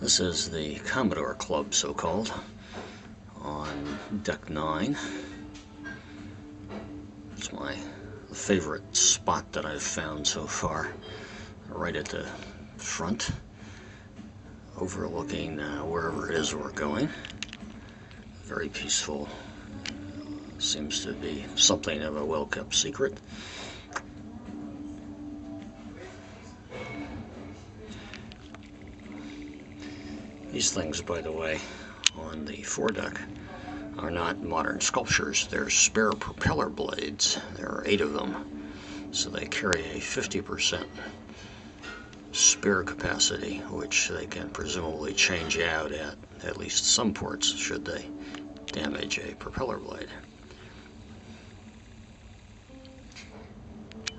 This is the Commodore Club, so-called, on deck 9. It's my favorite spot that I've found so far, right at the front, overlooking wherever it is we're going. Very peaceful. Seems to be something of a well-kept secret. These things, by the way, on the foredeck are not modern sculptures. They're spare propeller blades. There are 8 of them, so they carry a 50% spare capacity, which they can presumably change out at least some ports should they damage a propeller blade.